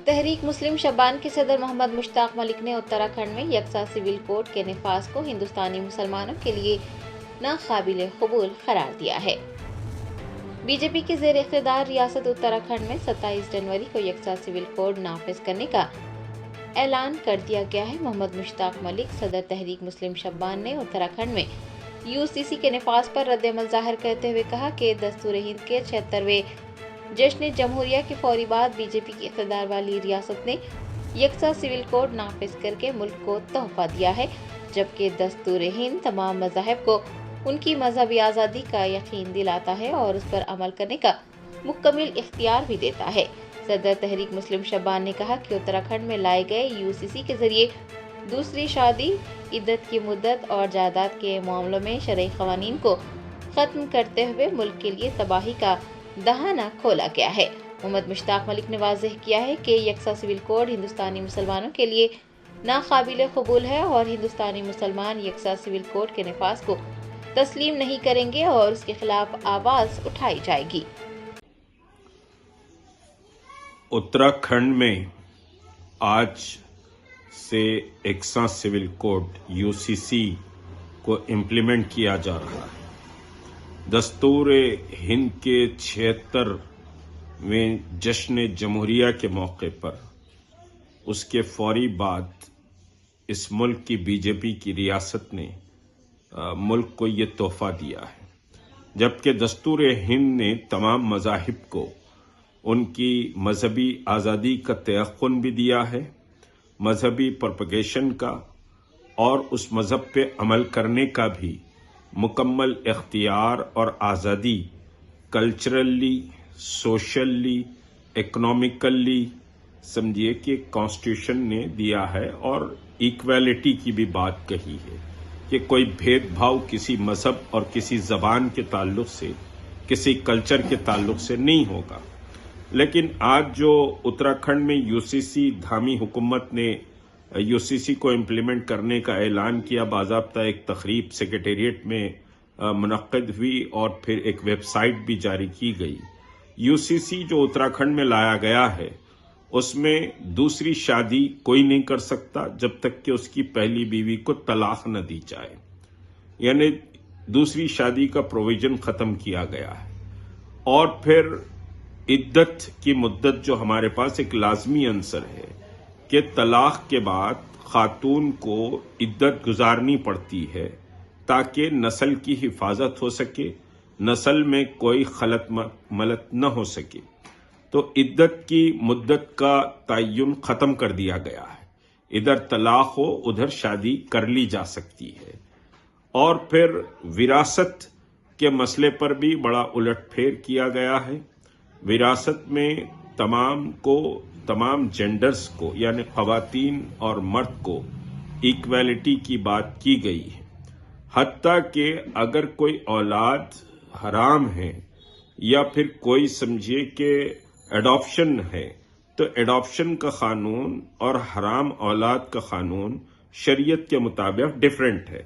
تحریک مسلم شبان کے صدر محمد مشتاق ملک نے اتراکھنڈ میں یکساں سول کوڈ کے نفاذ کو ہندوستانی مسلمانوں کے لیے ناقابل قبول قرار دیا ہے۔ بی جے پی کے زیر اقتدار ریاست اتراکھنڈ میں 27 جنوری کو یکساں سول کوڈ نافذ کرنے کا اعلان کر دیا گیا ہے۔ محمد مشتاق ملک صدر تحریک مسلم شبان نے اتراکھنڈ میں UCC کے نفاذ پر رد عمل ظاہر کرتے ہوئے کہا کہ دستور ہند کے 76ویں جشن جمہوریہ کے فوری بعد بی جے پی کی اقتدار والی ریاست نے یکساں سول کوڈ نافذ کر کے ملک کو تحفہ دیا ہے، جبکہ دستور ہند تمام مذاہب کو ان کی مذہبی آزادی کا یقین دلاتا ہے اور اس پر عمل کرنے کا مکمل اختیار بھی دیتا ہے۔ صدر تحریک مسلم شبان نے کہا کہ اتراکھنڈ میں لائے گئے UCC کے ذریعے دوسری شادی، عدت کی مدت اور جائیداد کے معاملوں میں شرعی قوانین کو ختم کرتے ہوئے ملک کے لیے تباہی کا دہانہ کھولا گیا ہے۔ محمد مشتاق ملک نے واضح کیا ہے کہ یکساں سول کوڈ ہندوستانی مسلمانوں کے لیے ناقابل قبول ہے اور ہندوستانی مسلمان یکساں سول کوڈ کے نفاذ کو تسلیم نہیں کریں گے اور اس کے خلاف آواز اٹھائی جائے گی۔ اتراکھنڈ میں آج سے یکساں سول کوڈ UCC کو امپلیمنٹ کیا جا رہا ہے۔ دستور ہند کے 76ویں جشن جمہوریہ کے موقع پر اس کے فوری بعد اس ملک کی بی جے پی کی ریاست نے ملک کو یہ تحفہ دیا ہے، جبکہ دستور ہند نے تمام مذاہب کو ان کی مذہبی آزادی کا تیقن بھی دیا ہے، مذہبی پروپیگیشن کا اور اس مذہب پہ عمل کرنے کا بھی مکمل اختیار اور آزادی کلچرلی، سوشلی، اکنامکلی سمجھیے کہ کانسٹیٹیوشن نے دیا ہے، اور ایکویلٹی کی بھی بات کہی ہے کہ کوئی بھید بھاؤ کسی مذہب اور کسی زبان کے تعلق سے، کسی کلچر کے تعلق سے نہیں ہوگا۔ لیکن آج جو اتراکھنڈ میں UCC دھامی حکومت نے UCC کو امپلیمنٹ کرنے کا اعلان کیا، باضابطہ ایک تقریب سیکریٹریٹ میں منعقد ہوئی اور پھر ایک ویب سائٹ بھی جاری کی گئی۔ UCC جو اتراکھنڈ میں لایا گیا ہے اس میں دوسری شادی کوئی نہیں کر سکتا جب تک کہ اس کی پہلی بیوی کو طلاق نہ دی جائے، یعنی دوسری شادی کا پروویژن ختم کیا گیا ہے۔ اور پھر عدت کی مدت جو ہمارے پاس ایک لازمی عنصر ہے کہ طلاق کے بعد خاتون کو عدت گزارنی پڑتی ہے تاکہ نسل کی حفاظت ہو سکے، نسل میں کوئی خلط ملط نہ ہو سکے، تو عدت کی مدت کا تعین ختم کر دیا گیا ہے۔ ادھر طلاق ہو ادھر شادی کر لی جا سکتی ہے۔ اور پھر وراثت کے مسئلے پر بھی بڑا الٹ پھیر کیا گیا ہے۔ وراثت میں تمام جینڈرز کو یعنی خواتین اور مرد کو ایکویلٹی کی بات کی گئی ہے، حتیٰ کہ اگر کوئی اولاد حرام ہے یا پھر کوئی سمجھے کہ ایڈاپشن ہے تو ایڈاپشن کا قانون اور حرام اولاد کا قانون شریعت کے مطابق ڈیفرنٹ ہے،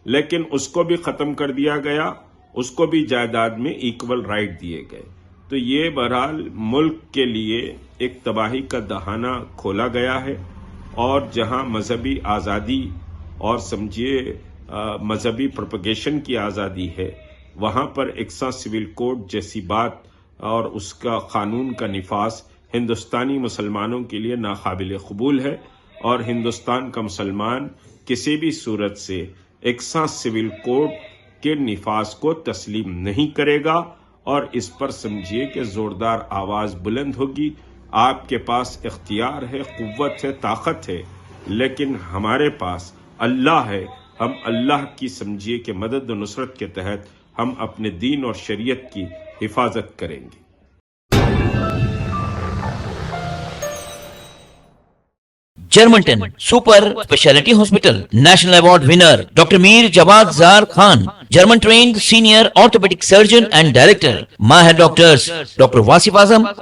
لیکن اس کو بھی ختم کر دیا گیا، اس کو بھی جائیداد میں ایکول رائٹ دیے گئے۔ تو یہ بہرحال ملک کے لیے ایک تباہی کا دہانہ کھولا گیا ہے، اور جہاں مذہبی آزادی اور سمجھیے مذہبی پروپیگیشن کی آزادی ہے، وہاں پر یکساں سول کوڈ جیسی بات اور اس کا قانون کا نفاذ ہندوستانی مسلمانوں کے لیے ناقابل قبول ہے، اور ہندوستان کا مسلمان کسی بھی صورت سے یکساں سول کوڈ کے نفاذ کو تسلیم نہیں کرے گا، اور اس پر سمجھیے کہ زوردار آواز بلند ہوگی۔ آپ کے پاس اختیار ہے، قوت ہے، طاقت ہے، لیکن ہمارے پاس اللہ ہے۔ ہم اللہ کی سمجھیے کہ مدد و نصرت کے تحت ہم اپنے دین اور شریعت کی حفاظت کریں گے۔ جرمنٹن super specialty hospital national award winner doctor Mir Jawad Zar Khan German trained senior orthopedic surgeon and director, Mahir doctors Dr. Wasif Azam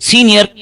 senior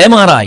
MRI,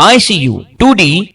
ICU, 2D